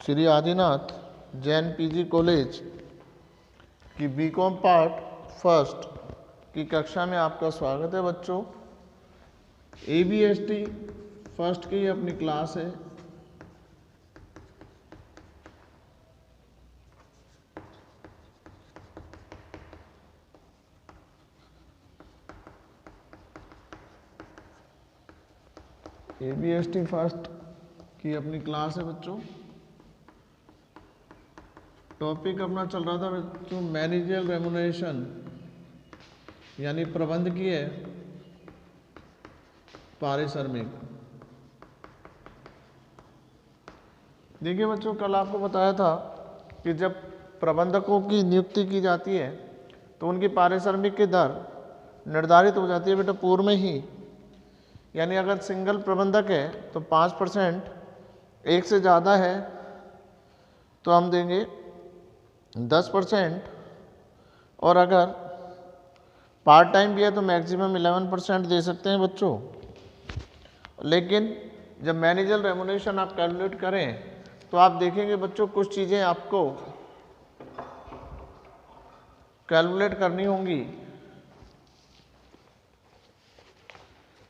Shri Adinath Jain PG college की BCom part first की कक्षा में आपका स्वागत है बच्चों। ABST फर्स्ट की अपनी क्लास है। ABST फर्स्ट की अपनी क्लास है बच्चों। टॉपिक अपना चल रहा था बच्चों मैनेजरियल रेम्युनरेशन यानी प्रबंधकीय पारिश्रमिक। देखिए बच्चों, कल आपको बताया था कि जब प्रबंधकों की नियुक्ति की जाती है तो उनकी पारिश्रमिक की दर निर्धारित हो जाती है बेटा पूर्व में ही। यानी अगर सिंगल प्रबंधक है तो 5%, एक से ज़्यादा है तो हम देंगे 10%, और अगर पार्ट टाइम भी है तो मैक्सिमम 11% दे सकते हैं बच्चों। लेकिन जब मैनेजर रेम्युनरेशन आप कैलकुलेट करें तो आप देखेंगे बच्चों कुछ चीज़ें आपको कैलकुलेट करनी होंगी।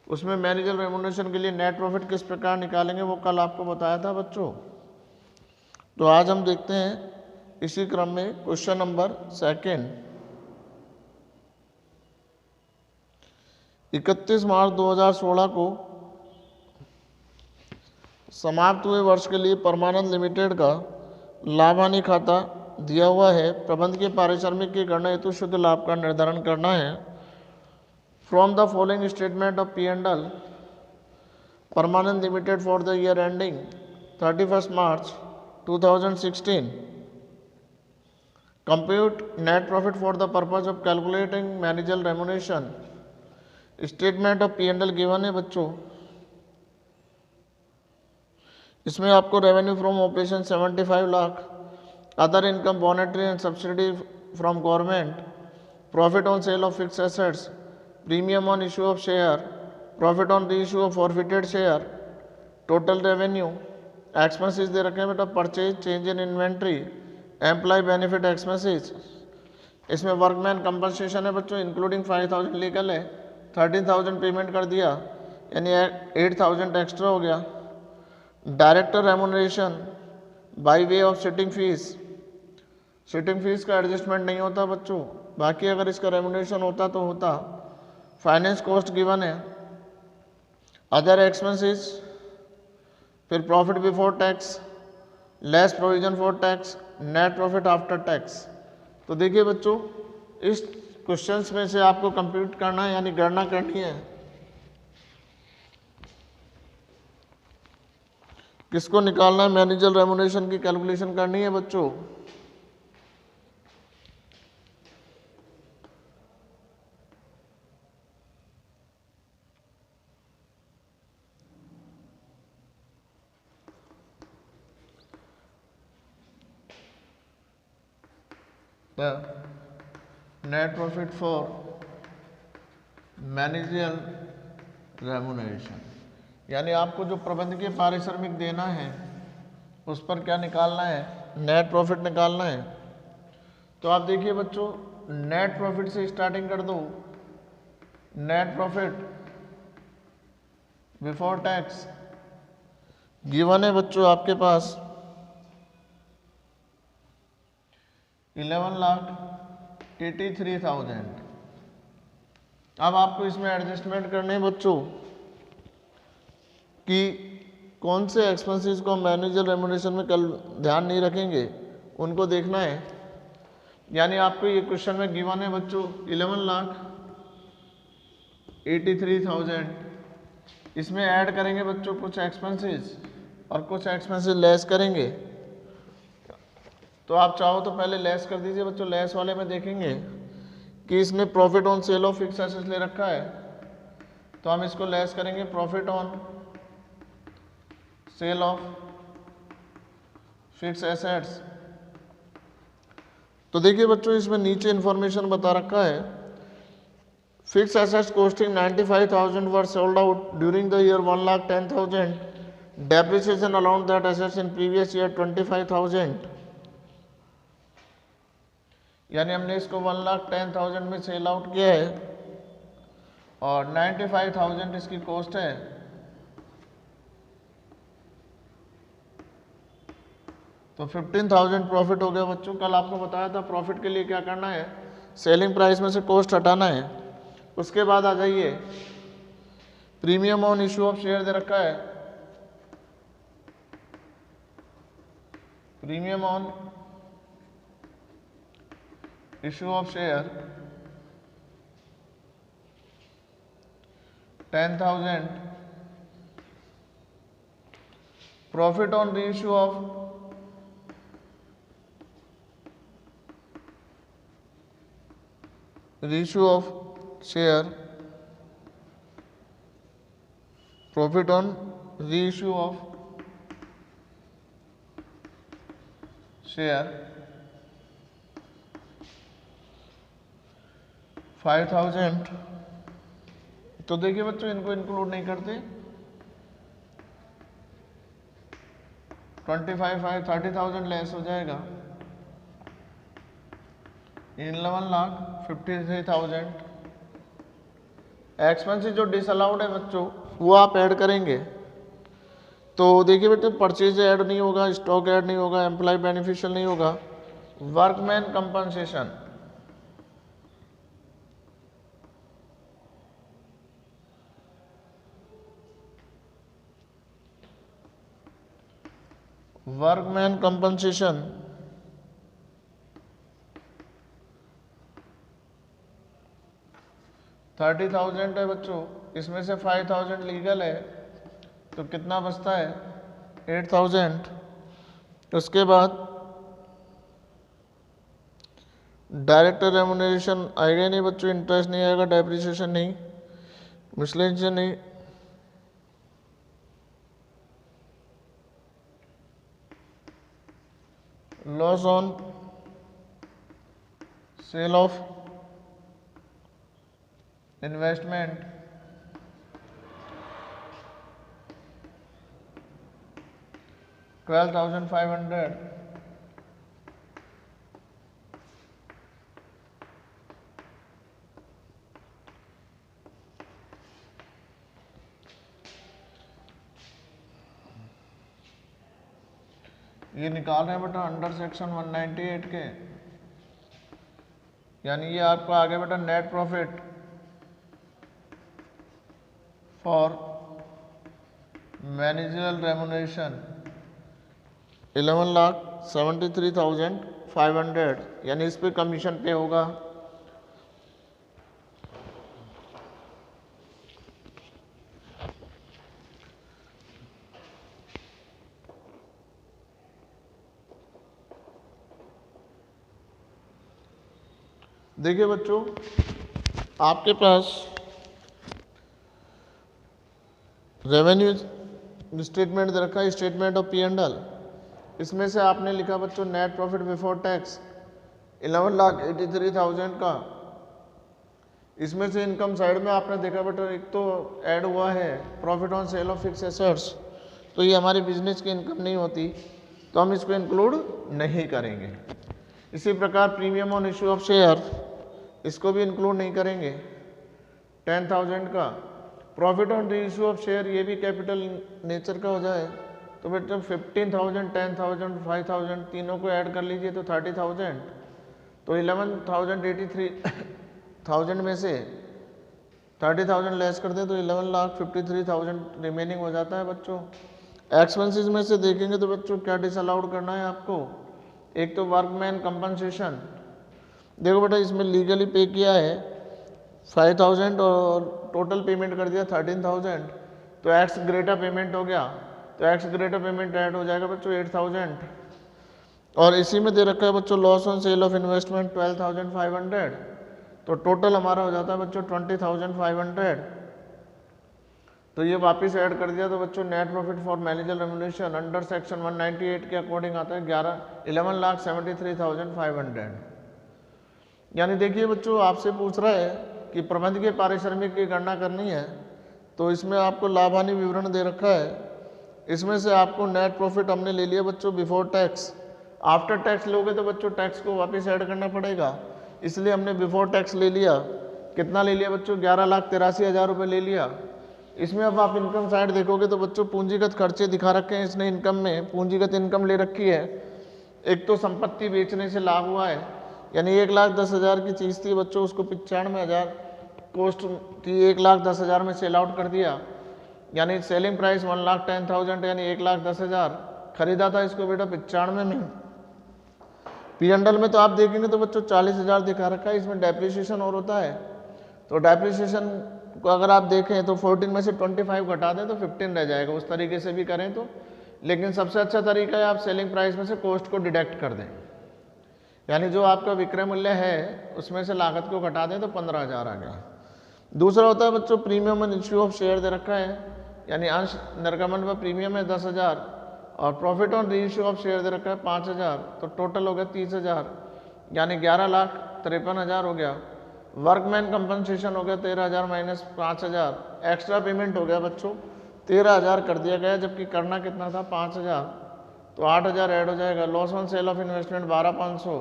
उसमें मैनेजर रेम्युनरेशन के लिए नेट प्रॉफिट किस प्रकार निकालेंगे वो कल आपको बताया था बच्चों। तो आज हम देखते हैं इसी क्रम में क्वेश्चन नंबर 2। 31 मार्च 2016 को समाप्त हुए वर्ष के लिए परमानंद लिमिटेड का लाभ हानि खाता दिया हुआ है। प्रबंधकीय पारिश्रमिक की गणना हेतु शुद्ध लाभ का निर्धारण करना है। From the following statement of P&L Paramanand limited for the year ending 31 March 2016 compute net profit for the purpose of calculating managerial remuneration। Statement of P&L given है बच्चों। इसमें आपको revenue from operation 75 lakh, other income monetary and subsidy from government, profit on sale of fix assets, premium on issue of share, profit on reissue of forfeited share, total revenue, expenses दे रखे हैं बेटा purchase, change in inventory, employ benefit expenses. इसमें workman compensation है बच्चों including 5000 legal है, 13,000 payment कर दिया यानी 8,000 एक्स्ट्रा हो गया। Director remuneration by way of sitting fees, sitting fees का एडजस्टमेंट नहीं होता बच्चों, बाकी अगर इसका रेम्युनरेशन होता तो होता। फाइनेंस कॉस्ट गिवन है, अदर एक्सपेंसेस, फिर profit before tax, less provision for tax, net profit after tax. तो देखिए बच्चों, इस क्वेश्चंस में से आपको कंप्यूट करना है यानी गणना करनी है। किसको निकालना है? मैनेजर रेम्युनरेशन की कैलकुलेशन करनी है बच्चों। Net profit for managerial remuneration यानी आपको जो प्रबंधकीय पारिश्रमिक देना है उस पर क्या निकालना है? नेट प्रॉफिट निकालना है। तो आप देखिए बच्चों, नेट प्रॉफिट से स्टार्टिंग कर दो। Net profit before tax given है बच्चों आपके पास 11,83,000। अब आपको इसमें एडजस्टमेंट करने हैं बच्चों कि कौन से एक्सपेंसेस को मैनेजर रेम्युनरेशन में कल ध्यान नहीं रखेंगे उनको देखना है। यानी आपको ये क्वेश्चन में गिवन है बच्चों 11,83,000। इसमें ऐड करेंगे बच्चों कुछ एक्सपेंसेस और कुछ एक्सपेंसेस लेस करेंगे। तो आप चाहो तो पहले लेस कर दीजिए बच्चों। लेस वाले में देखेंगे कि इसमें profit on sale of fix assets ले रखा है तो हम इसको लेस करेंगे profit on sale of fix assets. तो देखिए बच्चों, इसमें नीचे इंफॉर्मेशन बता रखा है fix assets costing 95,000 were sold out during the year 1,10,000 depreciation allowed that assets in previous year 25,000, यानी हमने इसको 1,10,000 में सेल आउट किया है और 95,000 इसकी कॉस्ट है। तो 15,000 प्रॉफिट हो गया बच्चों। कल आपको बताया था प्रॉफिट के लिए क्या करना है, सेलिंग प्राइस में से कॉस्ट हटाना है। उसके बाद आ जाइए, premium on issue of share दे रखा है, premium on issue of share 10,000, profit on reissue of reissue of share, profit on reissue of share 5,000। तो देखिए बच्चों, इनको इंक्लूड नहीं करते, 25,500 30,000 लेस हो जाएगा, 11,53,000। एक्सपेंसेस जो डिसअलाउड है बच्चों वो आप ऐड करेंगे। तो देखिए बेटे, परचेज ऐड नहीं होगा, स्टॉक ऐड नहीं होगा, एम्प्लॉय बेनिफिशियल नहीं होगा, वर्कमैन कंपनसेशन, वर्कमैन कंपनसेशन 30,000 है बच्चों, इसमें से 5,000 लीगल है, तो कितना बचता है 8,000। उसके बाद डायरेक्टर रेमुनरेशन आएगा नहीं बच्चों, इंटरेस्ट नहीं आएगा, डेप्रिसिएशन नहीं, मिसलेनियस नहीं, loss on sale of investment, $12,500। ये निकाल रहे हैं बेटा अंडर सेक्शन 198 के, यानी ये आपका आगे बेटा net profit for managerial remuneration 11,73,500, यानी इस पे कमीशन पे होगा। देखिए बच्चों, आपके पास रेवेन्यू स्टेटमेंट दे रखा है, स्टेटमेंट ऑफ P&L। इसमें से आपने लिखा बच्चों नेट प्रॉफिट बिफोर टैक्स 11,83,000 का। इसमें से इनकम साइड में आपने देखा बेटा, एक तो ऐड हुआ है profit on sale of fix assets, तो ये हमारी बिजनेस की इनकम नहीं होती, तो हम इसको इंक्लूड नहीं करेंगे। इसी प्रकार premium on issue of share, इसको भी इंक्लूड नहीं करेंगे, 10,000 का। Profit on reissue of share, ये भी कैपिटल नेचर का हो जाए, तो बेटा 15,000, 10,000, 5,000 तीनों को ऐड कर लीजिए तो 30,000, तो 11,83,000 में से 30,000 लेस कर दें तो 11,53,000 रिमेनिंग हो जाता है बच्चों। एक्सपेंसेस में से देखेंगे तो बच्चों क्या डिसअलाउड करना है आपको, एक तो वर्कमैन कंपनसेशन, देखो बेटा इसमें लीगली पे किया है 5,000 और टोटल पेमेंट कर दिया 13,000, तो एक्स ग्रेटा पेमेंट हो गया, तो एक्स ग्रेटा पेमेंट ऐड हो जाएगा बच्चों 8,000। और इसी में दे रखा है बच्चों loss on sale of investment 12,500, तो टोटल हमारा हो जाता है बच्चों 20,500। तो ये वापस ऐड कर दिया तो बच्चों net profit for manager remuneration under section 198 के अकॉर्डिंग आता है 11,73,500। यानी देखिए बच्चों, आपसे पूछ रहा है कि प्रबंधकीय पारिश्रमिक की गणना करनी है, तो इसमें आपको लाभ हानि विवरण दे रखा है, इसमें से आपको नेट प्रॉफिट हमने ले लिया बच्चों बिफोर टैक्स। आफ्टर टैक्स लोगे तो बच्चों टैक्स को वापस ऐड करना पड़ेगा, इसलिए हमने बिफोर टैक्स ले लिया। कितना ले लिया बच्चों? 11,83,000 रुपये ले लिया। इसमें अब आप इनकम साइड देखोगे तो बच्चों पूंजीगत खर्चे दिखा रखे हैं इसने इनकम में, पूंजीगत इनकम ले रखी है। एक तो संपत्ति बेचने से लाभ हुआ है, यानी 1,10,000 की चीज़ थी बच्चों, उसको 95,000 कॉस्ट थी, 1,10,000 में सेल आउट कर दिया, यानी सेलिंग प्राइस 1,10,000 यानी 1,10,000। खरीदा था इसको बेटा 95 में। P&L में तो आप देखेंगे तो बच्चों 40,000 दिखा रखा है, इसमें डेप्रिसिएशन और होता है। तो डेप्रिसिएशन को अगर आप देखें तो 14 में से 25 घटा दें तो 15 रह जाएगा, उस तरीके से भी करें तो। लेकिन सबसे अच्छा तरीका है आप सेलिंग प्राइस में से कॉस्ट को डिडक्ट कर दें, यानी जो आपका विक्रय मूल्य है उसमें से लागत को घटा दें तो 15,000 आ गया। दूसरा होता है बच्चों premium and issue of share दे रखा है, यानी अंश निर्गमन पर प्रीमियम है 10,000 और profit on reissue of share दे रखा है 5,000, तो टोटल हो गया 30,000, यानी 11,53,000 हो गया। वर्कमैन कंपनसेशन हो गया 13,000 माइनस 5,000, एक्स्ट्रा पेमेंट हो गया बच्चों 13,000 कर दिया गया, जबकि करना कितना था 5,000, तो 8,000 ऐड हो जाएगा। Loss on sale of investment 12,500,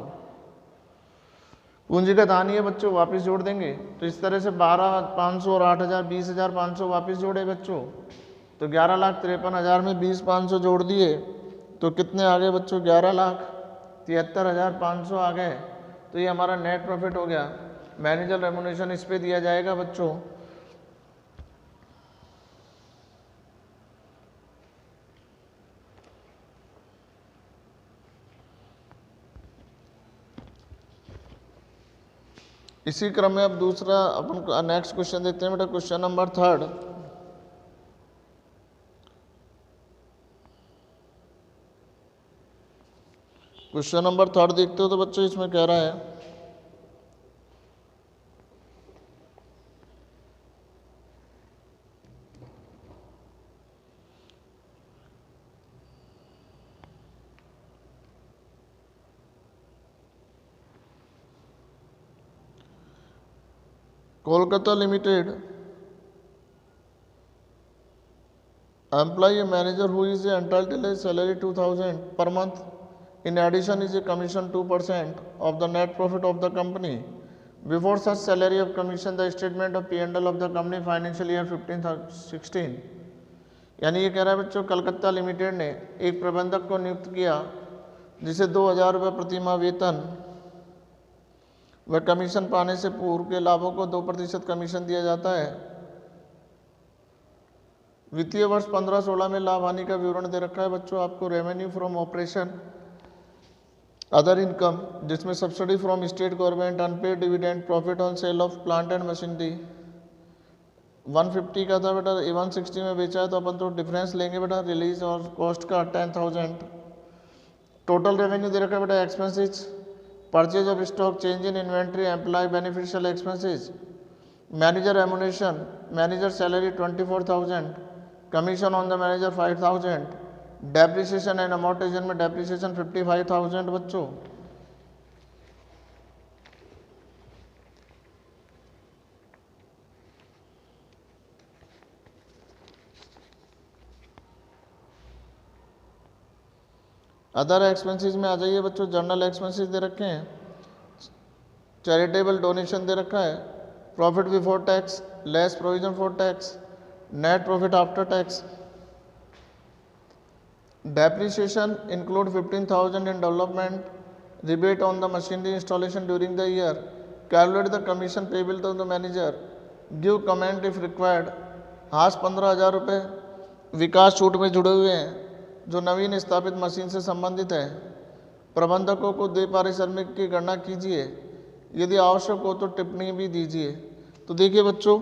पूंजीगत हानि है बच्चों, वापस जोड़ देंगे। तो इस तरह से 12,500 और 8,000 20,500 वापस जोड़े बच्चों, तो 11,53,000 में 20,500 जोड़ दिए तो कितने आ गए बच्चों? 11,73,500 आ गए। तो ये हमारा नेट प्रॉफिट हो गया। मैनेजर रेम्युनरेशन इस पे दिया जाएगा बच्चों। इसी क्रम में अब दूसरा अपन नेक्स्ट क्वेश्चन देखते हैं बेटा, क्वेश्चन नंबर 3। क्वेश्चन नंबर 3 देखते हो तो बच्चों इसमें कह रहा है Kolkata limited employ a manager who is entitled to a salary 2,000 per month. In addition is a commission 2% of the net profit of the company. Before such salary of commission, the statement of P&L of the company financial year 15-16। यानी ये कह रहा है बच्चों Calcutta limited ने एक प्रबंधक को नियुक्त किया जिसे 2,000 रुपये प्रतिमाह वेतन व कमीशन पाने से पूर्व के लाभों को 2% कमीशन दिया जाता है। वित्तीय वर्ष 15-16 में लाभ हानि का विवरण दे रखा है बच्चों आपको। Revenue from operation, other income जिसमें subsidy from state government, unpaid dividend, profit on sale of plant and machinery 150 का था बेटा, 160 में बेचा है तो अपन तो डिफरेंस लेंगे बेटा, रिलीज और कॉस्ट का 10,000। टोटल रेवेन्यू दे रखा है बेटा। Expenses purchase of stock, change in inventory, employ beneficial expenses, manager remuneration, manager salary 24,000, commission on the manager 5,000, depreciation and amortisation में डेप्रिसिएशन 55,000 बच्चों। अदर एक्सपेंसेस में आ जाइए बच्चों, जर्नल एक्सपेंसेस दे रखे हैं, चैरिटेबल डोनेशन दे रखा है, profit before tax less provision for tax, net profit after tax. Depreciation include 15,000 in development, rebate on the machinery installation during the year, calculate the commission payable to the manager, give comment if required. हास 15,000 रुपये विकास छूट में जुड़े हुए हैं जो नवीन स्थापित machine से संबंधित है। प्रबंधकों को दे पारिश्रमिक की गणना कीजिए, यदि आवश्यक हो तो टिप्पणी भी दीजिए। तो देखिए बच्चों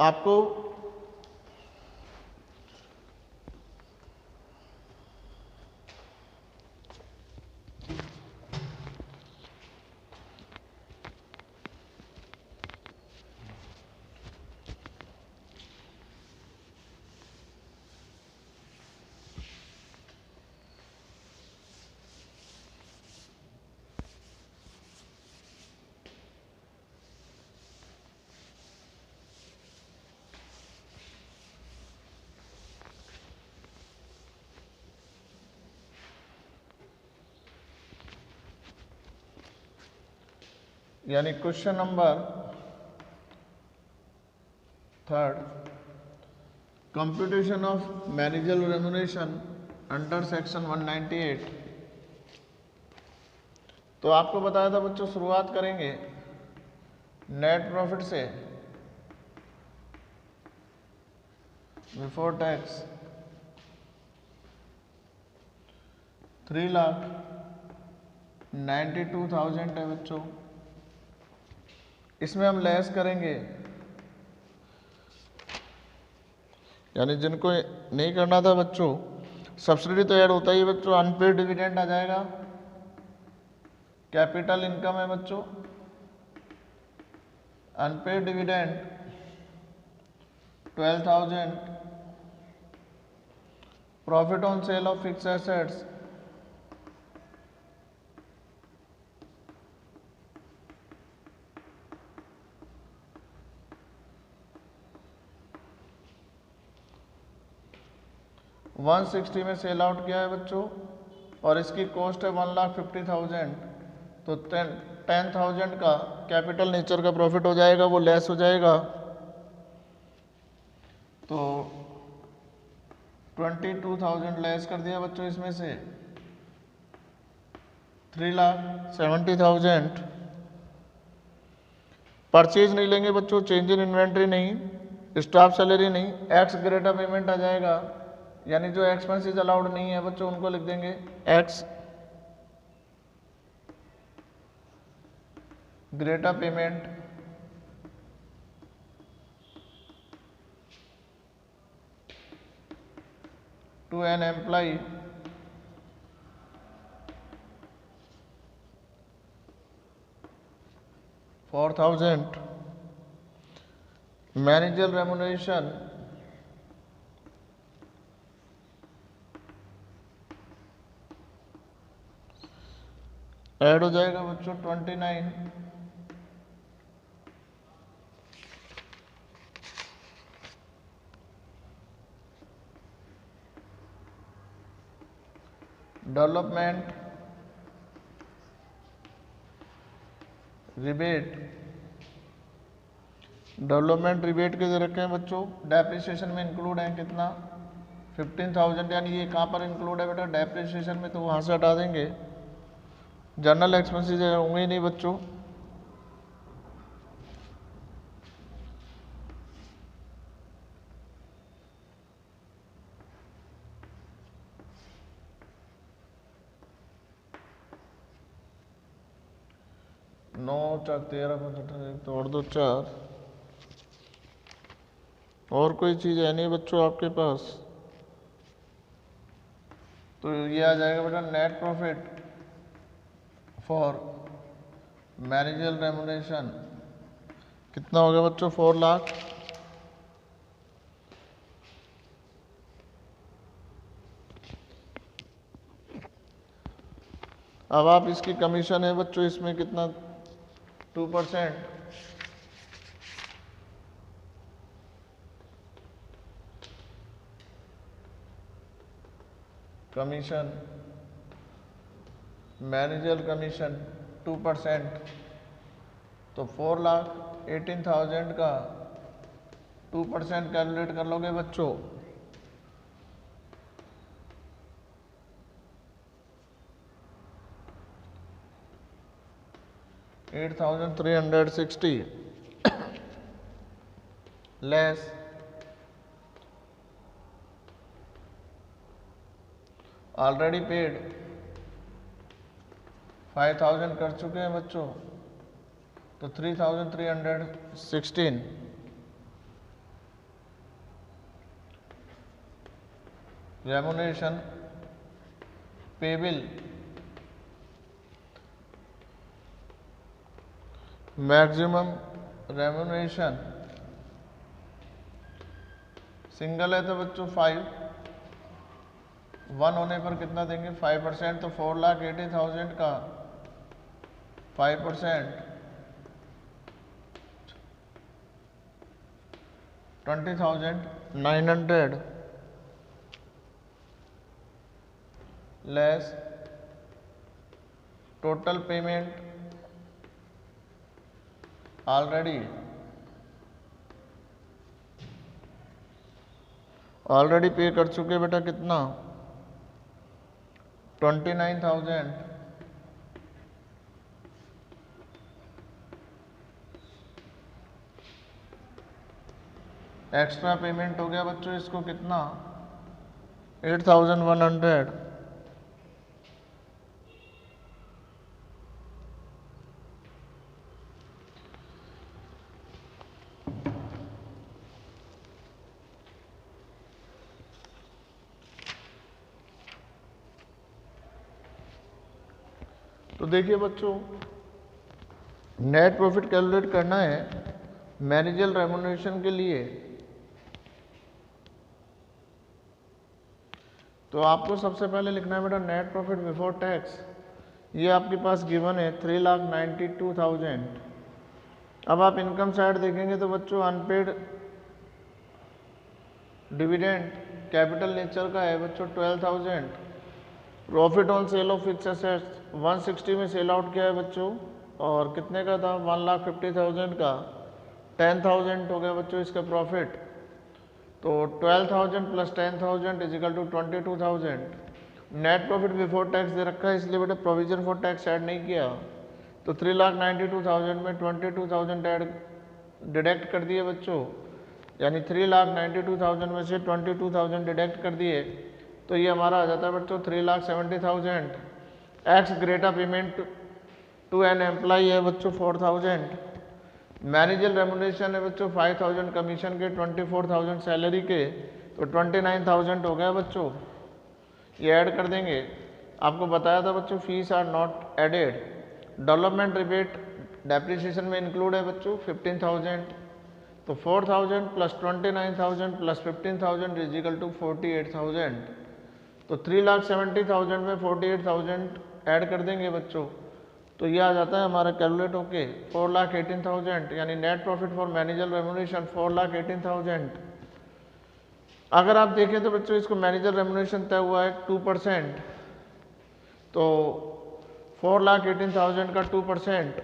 आपको यानी question number 3, computation of manager remuneration under section 198। तो आपको बताया था बच्चों, शुरुआत करेंगे नेट प्रॉफिट से बिफोर टैक्स 3,92,000 है बच्चों। इसमें हम लेस करेंगे, यानी जिनको नहीं करना था बच्चों, सब्सिडी तो ऐड होता ही है बच्चों, अनपेड डिविडेंड आ जाएगा, कैपिटल इनकम है बच्चों, unpaid dividend 12,000, profit on sale of fix assets 160 में सेल आउट किया है बच्चों, और इसकी कॉस्ट है 1,50,000। तो 10,000 का कैपिटल नेचर का प्रॉफिट हो जाएगा, वो लेस हो जाएगा। तो 22,000 लेस कर दिया बच्चों इसमें से, 3,70,000। परचेज नहीं लेंगे बच्चों, चेंज इन इन्वेंट्री नहीं, स्टाफ सैलरी नहीं, एक्स ग्रेटा पेमेंट आ जाएगा, यानी जो एक्सपेंसेस अलाउड नहीं है बच्चों उनको लिख देंगे ex gratia payment. To an employ $4,000। Manager remuneration add हो जाएगा बच्चों 29। डेवलपमेंट रिबेट, डेवलपमेंट रिबेट के दे रखे हैं बच्चों, डेप्रिसिएशन में इंक्लूड है कितना 15,000, यानी ये कहाँ पर इंक्लूड है बेटा डेप्रिसिएशन में, तो वहाँ से हटा देंगे। जनरल एक्सपेंसेस होंगे ही नहीं बच्चों। नौ 4 13 15 तोड़ दो 4, और कोई चीज़ है नहीं बच्चों आपके पास, तो ये आ जाएगा बेटा net profit for manager remuneration कितना हो गया बच्चों 4 लाख। अब आप इसकी कमीशन है बच्चों, इसमें कितना 2%, कमीशन मैनेजर कमीशन 2%, तो 4,18,000 का 2% कैलकुलेट कर लोगे बच्चों, $8,360 लेस ऑलरेडी पेड 5,000 कर चुके हैं बच्चों, तो 3,316 remuneration payable maximum remuneration single है तो बच्चों 5, 1 होने पर कितना देंगे 5%, तो 4,80,000 का 5% 20,900 लेस टोटल पेमेंट ऑलरेडी पे कर चुके बेटा कितना 29,000। एक्स्ट्रा पेमेंट हो गया बच्चों इसको कितना 8,100। तो देखिए बच्चों नेट प्रॉफिट कैलकुलेट करना है मैनेजर रेम्युनरेशन के लिए, तो आपको सबसे पहले लिखना है बेटा नेट प्रॉफिट बिफोर टैक्स। ये आपके पास गिवन है 3,92,000। अब आप इनकम साइड देखेंगे तो बच्चों अनपेड डिविडेंड कैपिटल नेचर का है बच्चों 12,000। Profit on sale of fix assets 160 में सेल आउट किया है बच्चों, और कितने का था 1,50,000 का 10,000 हो गया बच्चों इसका प्रॉफिट। तो 12,000 plus 10,000 is equal to 22,000। Net profit before tax दे रखा है इसलिए बेटा प्रोविजन फॉर टैक्स ऐड नहीं किया, तो 3,92,000 में 22,000 ऐड डिडक्ट कर दिए बच्चों, यानी 3,92,000 में से 22,000 डिडक्ट कर दिए, तो ये हमारा आ जाता है बच्चों 3,70,000। Ex gratia payment to an employee है बच्चों 4,000। मैनेजर रेम्युनरेशन है बच्चों 5,000 कमीशन के, 24,000 सैलरी के, तो 29,000 हो गया बच्चों। ये ऐड कर देंगे। आपको बताया था बच्चों fees are not added. Development rebate depreciation में इंक्लूड है बच्चों 15,000, तो 4,000 plus 29,000 plus 15,000 is equal to 48,000। तो 3,70,000 में 48,000 ऐड कर देंगे बच्चों, तो ये आ जाता है हमारा कैलकुलेट होके 4,18,000, यानी net profit for manager remuneration 4,18,000। अगर आप देखें तो बच्चों इसको मैनेजर रेम्युनरेशन तय हुआ है 2%, तो 4,18,000 का 2%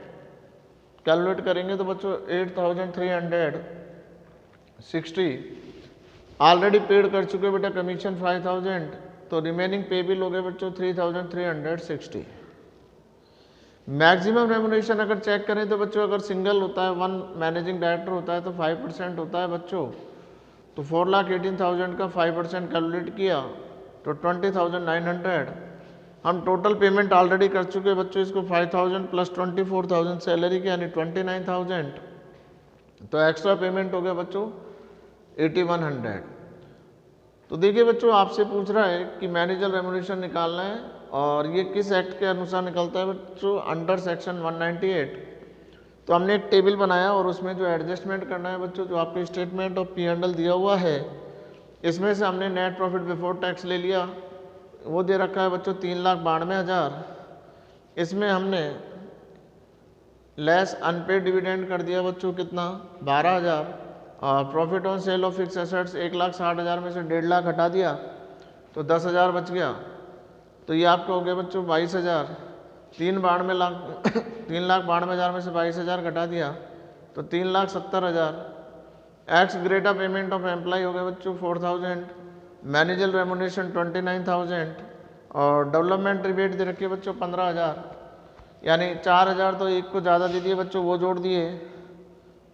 कैलकुलेट करेंगे तो बच्चों 8,360 ऑलरेडी पेड कर चुके बेटा कमीशन 5,000, तो रिमेनिंग पेबिल हो गए बच्चों 3,360। मैक्सिमम रेम्युनरेशन अगर चेक करें तो बच्चों अगर सिंगल होता है, वन मैनेजिंग डायरेक्टर होता है तो 5% होता है बच्चों, तो 4,18,000 का 5% कैलकुलेट किया तो 20,900। हम टोटल पेमेंट ऑलरेडी कर चुके बच्चों इसको 5,000 प्लस 24,000 सैलरी के, यानी 29,000, तो एक्स्ट्रा पेमेंट हो गया बच्चों 8,100। तो देखिए बच्चों आपसे पूछ रहा है कि मैनेजर रेम्युनरेशन निकालना है, और ये किस एक्ट के अनुसार निकलता है बच्चों, अंडर सेक्शन 198। तो हमने एक टेबल बनाया और उसमें जो एडजस्टमेंट करना है बच्चों, जो आपके स्टेटमेंट ऑफ P&L दिया हुआ है, इसमें से हमने नेट प्रॉफिट बिफोर टैक्स ले लिया, वो दे रखा है बच्चों 3,92,000। इसमें हमने लेस अनपेड डिविडेंड कर दिया बच्चों कितना 12,000, और profit on sale of fix assets 1,60,000 में से 1.5 लाख हटा दिया तो 10,000 बच गया, तो ये आपका हो गया बच्चों 22,000। 3,92,000 में से 22,000 घटा दिया तो 3,70,000। Ex gratia payment of employ हो गया बच्चों 4,000, मैनेजर रेम्युनरेशन 29,000, और डेवलपमेंट रिबेट दे रखी है बच्चों 15,000, यानी 4,000 तो एक को ज़्यादा दे दिए बच्चों, वो जोड़ दिए,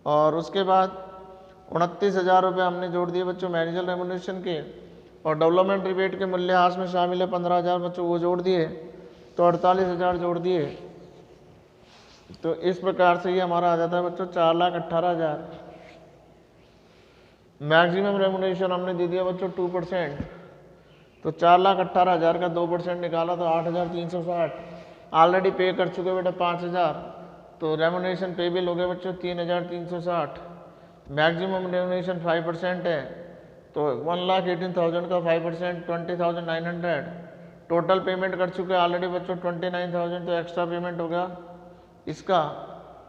और उसके बाद 29,000 रुपये हमने जोड़ दिए बच्चों मैनेजर रेम्युनरेशन के, और डेवलपमेंट रिबेट के मूल्यह्रास में शामिल है 15,000 बच्चों, वो जोड़ दिए, तो 48,000 जोड़ दिए। तो इस प्रकार से ये हमारा आ जाता है बच्चों 4,18,000। मैक्सिमम रेम्युनरेशन हमने दे दिया बच्चों 2%, तो 4,18,000 का 2% निकाला तो 8,360। ऑलरेडी पे कर चुके बेटा 5,000, तो रेम्युनरेशन पेबल हो गया बच्चों 3,360। मैक्सिमम रेम्युनरेशन 5% है, तो 1,18,000 का 5% 20,900। टोटल पेमेंट कर चुके ऑलरेडी बच्चों 29,000, तो एक्स्ट्रा पेमेंट हो गया इसका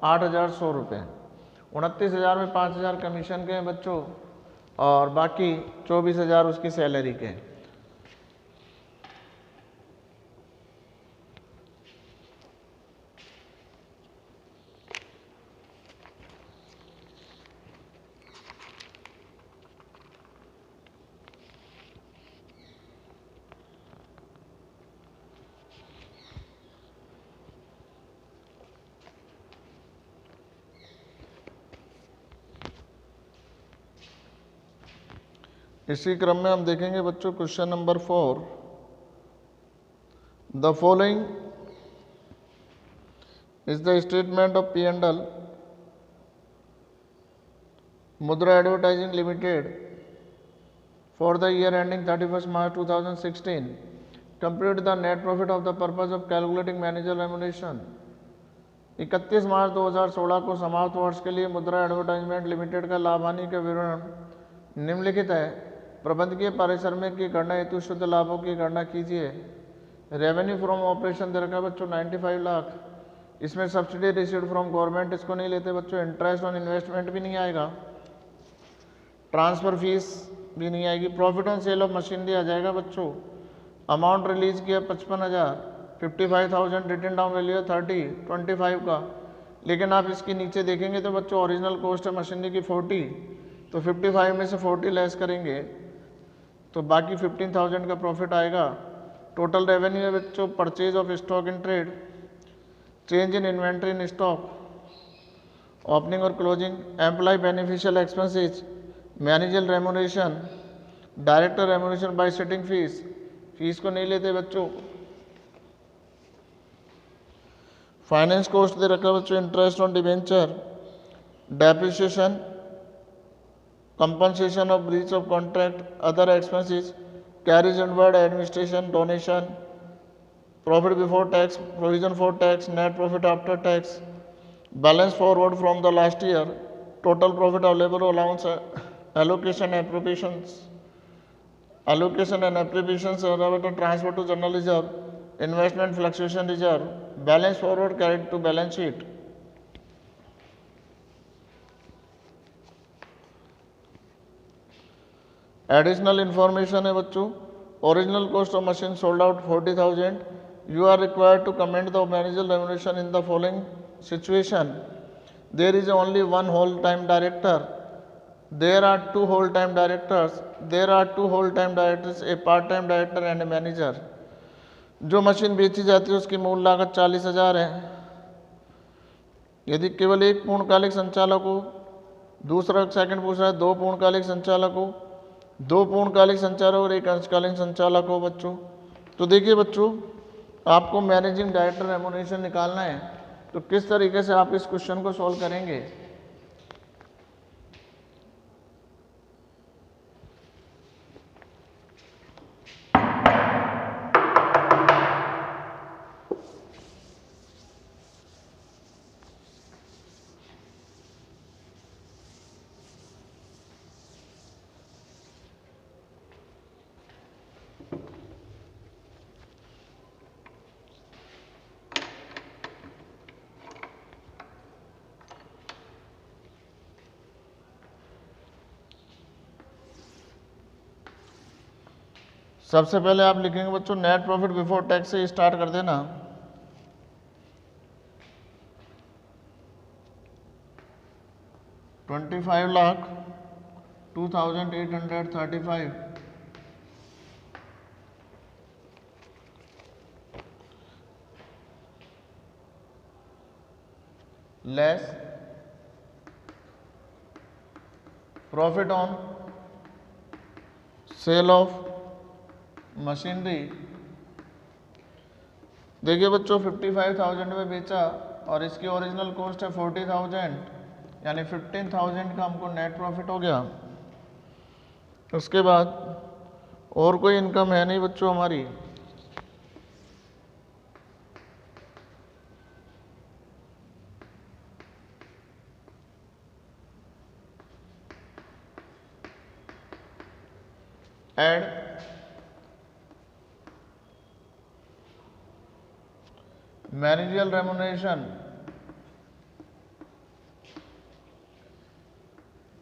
8,100 रुपये। 29,000 में 5,000 कमीशन के हैं बच्चों, और बाकी 24,000 उसकी सैलरी के। इसी क्रम में हम देखेंगे बच्चों question number 4। The following is the statement of P&L Mudra Advertising Limited for the year ending 31st March 2016. Compute the net profit of the purpose of calculating manager remuneration. 31 March 2016 को समाप्त वर्ष के लिए मुद्रा एडवर्टाइजमेंट लिमिटेड का लाभ हानि का विवरण निम्नलिखित है। प्रबंधकीय परिसर में की गणना हेतु शुद्ध लाभों की गणना कीजिए। रेवेन्यू फ्रॉम ऑपरेशन दे रखा है बच्चों 95 लाख। इसमें सब्सिडी रिसीव्ड फ्रॉम गवर्नमेंट इसको नहीं लेते बच्चों। इंटरेस्ट ऑन इन्वेस्टमेंट भी नहीं आएगा, ट्रांसफर फीस भी नहीं आएगी। Profit on sale of machinery आ जाएगा बच्चों। अमाउंट रिलीज किया 55,000, 55,000 रिटर्न डाउन वैल्यू 25 का। लेकिन आप इसके नीचे देखेंगे तो बच्चों ओरिजिनल कॉस्ट है मशीनरी की 40, तो 55 में से 40 लेस करेंगे तो बाकी 15,000 का प्रॉफिट आएगा। टोटल रेवेन्यू है बच्चों purchase of stock in trade, change in inventory in stock, opening और closing, employ beneficial expenses, manager remuneration, director remuneration by setting fees, fees को नहीं लेते बच्चों। फाइनेंस कॉस्ट दे रखा बच्चों, interest on debenture, depreciation, compensation of breach of contract, other expenses, carriage inward administration, donation, profit before tax, provision for tax, net profit after tax, balance forward from the last year, total profit available allowance, allocation appropriations, allocation and appropriations transfer to general reserve, investment fluctuation reserve, balance forward carried to balance sheet. Additional information है बच्चों, original cost of machine sold out 40,000. You are required to comment the manager remuneration in the following situation. There is only one whole time director. There are two whole-time directors. There are two whole-time directors, a part-time director and a manager. जो machine बेची जाती है उसकी मूल लागत 40,000 है। यदि केवल एक पूर्णकालिक संचालक हो, दूसरा सेकंड पूछ रहा है 2 पूर्णकालिक संचालक हो, 2 पूर्णकालिक संचालक और 1 अंशकालीन संचालक हो बच्चों। तो देखिए बच्चों, आपको मैनेजिंग डायरेक्टर रेमुनरेशन निकालना है, तो किस तरीके से आप इस क्वेश्चन को सॉल्व करेंगे। सबसे पहले आप लिखेंगे बच्चों नेट प्रॉफिट बिफोर टैक्स से स्टार्ट कर देना। $25,02,835 less profit on sale of machinery. देखिए बच्चों 55,000 में बेचा और इसकी ओरिजिनल कॉस्ट है 40,000, यानी 15,000 का हमको नेट प्रॉफिट हो गया। उसके बाद और कोई इनकम है नहीं बच्चों हमारी। Add managerial remuneration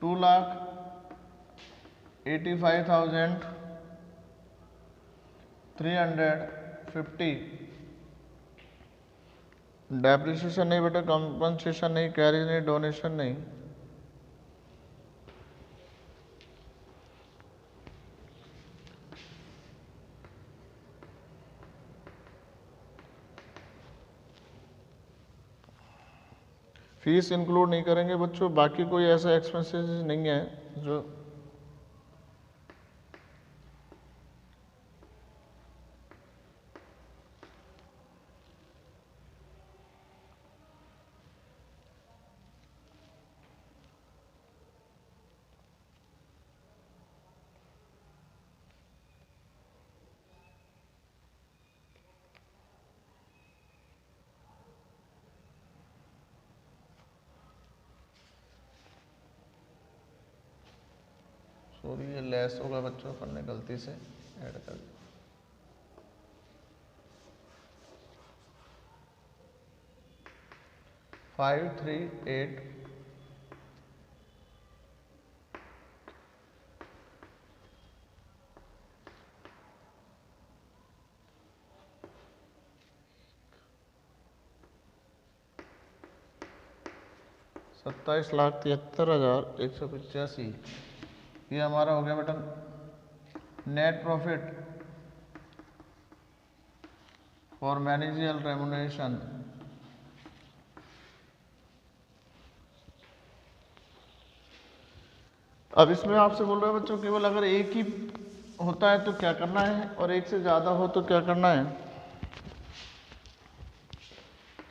2,85,350। डेप्रिसिएशन नहीं बेटा, कंपनसेशन नहीं, कैरिज नहीं, डोनेशन नहीं। फीस इंक्लूड नहीं करेंगे बच्चों। बाकी कोई ऐसा एक्सपेंसेस नहीं है जो सॉरी ये लेस होगा बच्चों, अपन ने गलती से ऐड कर दिया। फाइव 3 8 27,73,185। ये हमारा हो गया बेटा net profit for managerial remuneration. अब इसमें आपसे बोल रहे हैं बच्चों केवल अगर एक ही होता है तो क्या करना है और एक से ज्यादा हो तो क्या करना है।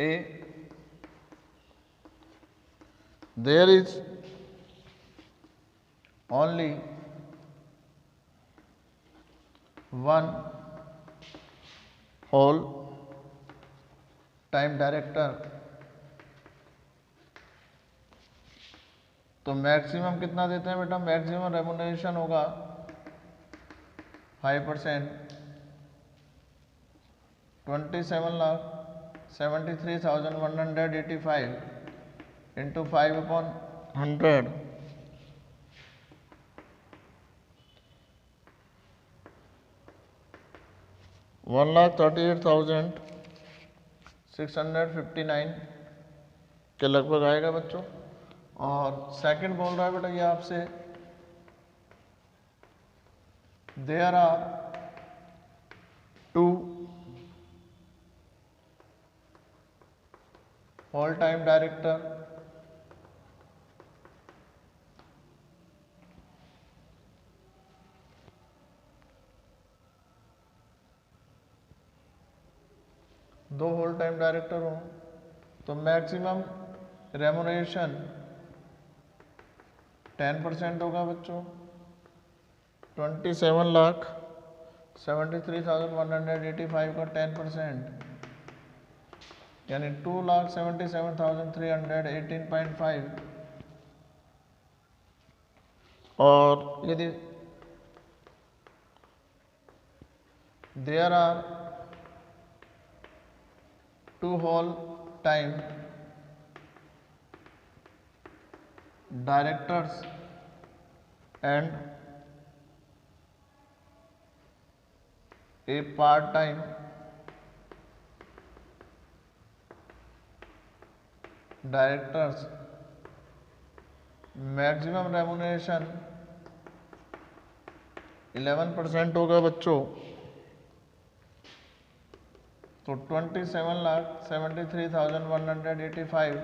ए there is only one whole time director, तो मैक्सिमम कितना देते हैं बेटा, मैक्सिमम रेम्युनरेशन होगा 5%, 27,73,185 into 5/100, 1,38,659 के लगभग आएगा बच्चों। और सेकंड बोल रहा है बेटा ये आपसे there are 2 whole time director, दो होल टाइम डायरेक्टर हो तो मैक्सिमम रेम्युनरेशन 10% होगा बच्चों, 27,73,185 का 10% यानी 2,77,318.5। और यदि there are 2 whole time directors and a part time directors, maximum remuneration 11% होगा बच्चों, तो 27,73,185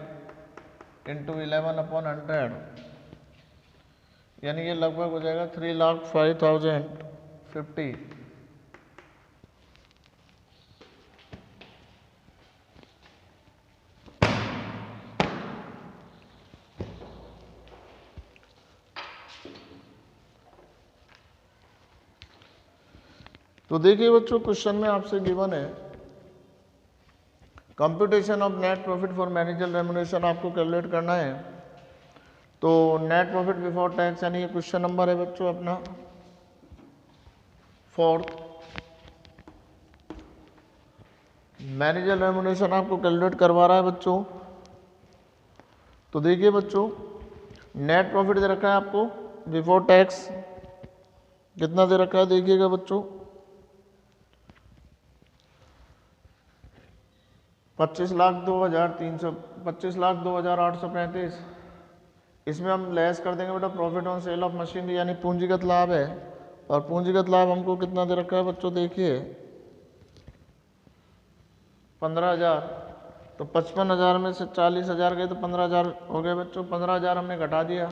इंटू 11/100 यानी ये लगभग हो जाएगा 3,05,050। तो देखिए बच्चों क्वेश्चन में आपसे गिवन है computation of net profit for managerial remuneration आपको कैलकुलेट करना है। तो नेट प्रॉफिट बिफोर टैक्स यानी ये क्वेश्चन नंबर है बच्चों अपना 4th। मैनेजरियल रेम्युनरेशन आपको कैलकुलेट करवा रहा है बच्चों। तो देखिए बच्चों नेट प्रॉफिट दे रखा है आपको बिफोर टैक्स कितना दे रखा है, देखिएगा बच्चों 25,02,835। इसमें हम लेस कर देंगे बेटा profit on sale of machinery यानी पूंजीगत लाभ है। और पूंजीगत लाभ हमको कितना दे रखा है बच्चों, देखिए 15,000। तो 55,000 में से 40,000 गए तो 15,000 हो गए बच्चों। 15,000 हमने घटा दिया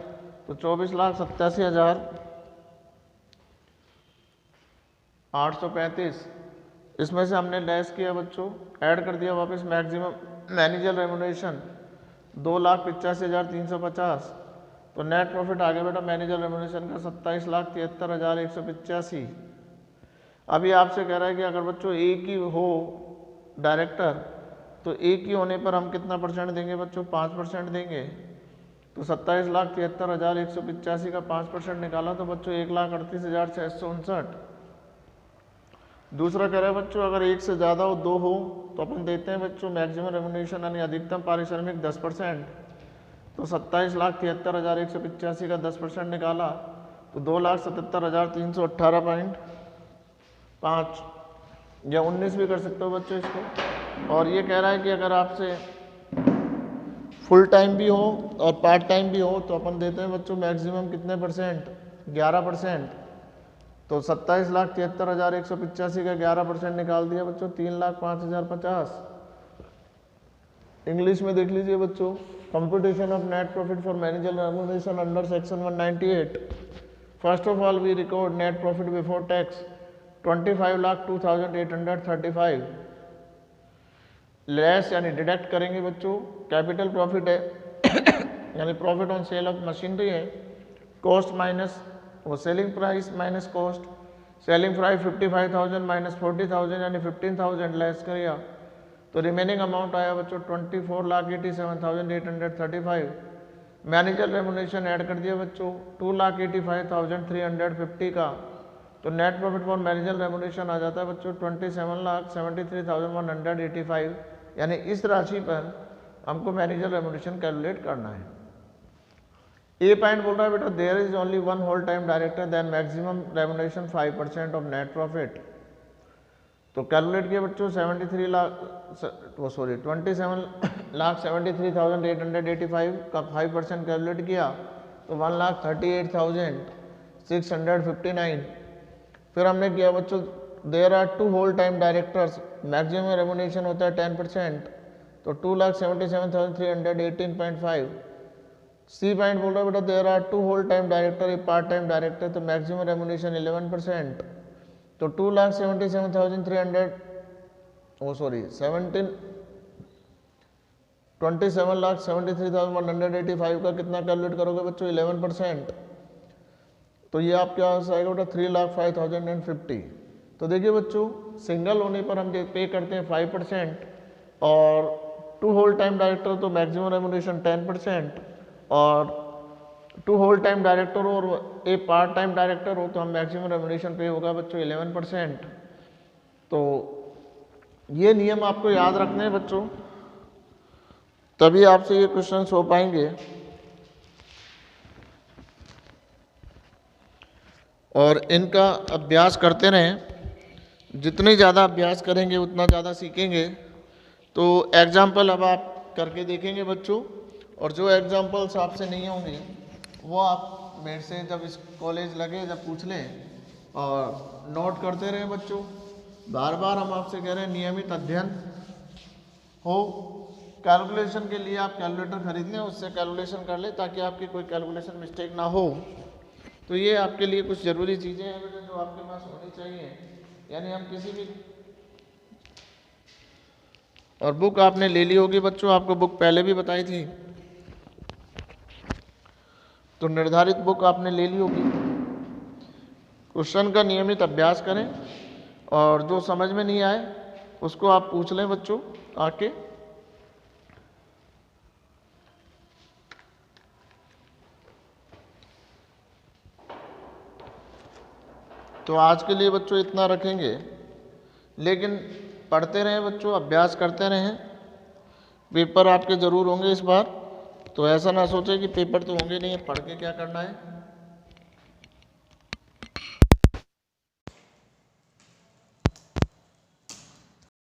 तो 24,87,835। इसमें से हमने लेस किया बच्चों, ऐड कर दिया वापस मैक्सिमम मैनेजरियल रेम्युनरेशन 2,85,350। तो नेट प्रॉफिट आ गया बेटा मैनेजरियल रेम्युनरेशन का 27,73,185। अभी आपसे कह रहा है कि अगर बच्चों एक ही हो डायरेक्टर तो एक ही होने पर हम कितना परसेंट देंगे बच्चों, 5% देंगे। तो 27,73,185 का 5% निकाला तो बच्चों 1,38,659। दूसरा कह रहा है बच्चों अगर एक से ज़्यादा हो, दो हो, तो अपन देते हैं बच्चों मैक्सिमम रेम्युनरेशन यानी अधिकतम पारिश्रमिक 10%। तो 27,73,185 का 10% निकाला तो 2,77,318.5 या 19 भी कर सकते हो बच्चों इसको। और ये कह रहा है कि अगर आपसे फुल टाइम भी हो और पार्ट टाइम भी हो तो अपन देते हैं बच्चों मैक्सिमम कितने परसेंट, 11%। तो 27,73,185 का 11% निकाल दिया बच्चों 3,05,050। इंग्लिश में देख लीजिए बच्चों, computation of net profit for manager remuneration under section 198। First of all we record net profit before tax 25,02,835 less यानी डिडक्ट करेंगे बच्चों कैपिटल प्रॉफिट है यानी profit on sale of machinery है, कॉस्ट माइनस वो selling price minus cost, selling price 55,000 minus 40,000 यानी 15,000 less किया तो रिमेनिंग अमाउंट आया बच्चों 24,87,835। मैनेजर रेम्युनरेशन ऐड कर दिया बच्चों 2,85,350 का, तो net profit for manager remuneration आ जाता है बच्चों 27,73,185 यानी इस राशि पर हमको मैनेजर रेम्युनरेशन कैलकुलेट करना है। ए पॉइंट बोल रहा है बेटा there is only one whole time director then maximum remuneration 5% of net profit. तो कैलकुलेट किया बच्चों 27,73,885 का 5% कैलकुलेट किया तो 1,38,659। फिर हमने किया बच्चों there are two whole time directors, maximum remuneration होता है 10%, तो 2,77,318.5। सी पॉइंट बोल रहा है बेटा there are two whole time director, एक पार्ट टाइम डायरेक्टर, तो मैक्सिमम रेम्युनरेशन 11%, तो 27,73,185 का कितना कैलकुलेट करोगे बच्चों 11%, तो ये आपके पास आएगा बेटा 3,05,050। तो देखिए बच्चों सिंगल होने पर हम पे करते हैं 5% और टू होल टाइम डायरेक्टर तो मैक्सिमम रेम्युनरेशन 10% और टू होल टाइम डायरेक्टर हो और एक पार्ट टाइम डायरेक्टर हो तो हम मैक्सिमम रेम्युनरेशन पे होगा बच्चों 11%। तो ये नियम आपको याद रखने हैं बच्चों, तभी आपसे ये क्वेश्चन हो पाएंगे। और इनका अभ्यास करते रहें, जितने ज़्यादा अभ्यास करेंगे उतना ज़्यादा सीखेंगे। तो एग्जाम्पल अब आप करके देखेंगे बच्चों, और जो एग्जाम्पल्स आपसे नहीं होंगे वो आप मेरे से जब इस कॉलेज लगे जब पूछ लें और नोट करते रहें बच्चों। बार बार हम आपसे कह रहे हैं नियमित अध्ययन हो। कैलकुलेशन के लिए आप कैलकुलेटर खरीद लें, उससे कैलकुलेशन कर लें ताकि आपकी कोई कैलकुलेशन मिस्टेक ना हो। तो ये आपके लिए कुछ ज़रूरी चीज़ें हैं बेटा जो आपके पास होनी चाहिए, यानी हम किसी भी, और बुक आपने ले ली होगी बच्चों, आपको बुक पहले भी बताई थी, तो निर्धारित बुक आपने ले ली होगी। क्वेश्चन का नियमित अभ्यास करें और जो समझ में नहीं आए उसको आप पूछ लें बच्चों आके। तो आज के लिए बच्चों इतना रखेंगे, लेकिन पढ़ते रहें बच्चों, अभ्यास करते रहें। पेपर आपके ज़रूर होंगे इस बार, तो ऐसा ना सोचे कि पेपर तो होंगे नहीं, पढ़ के क्या करना है।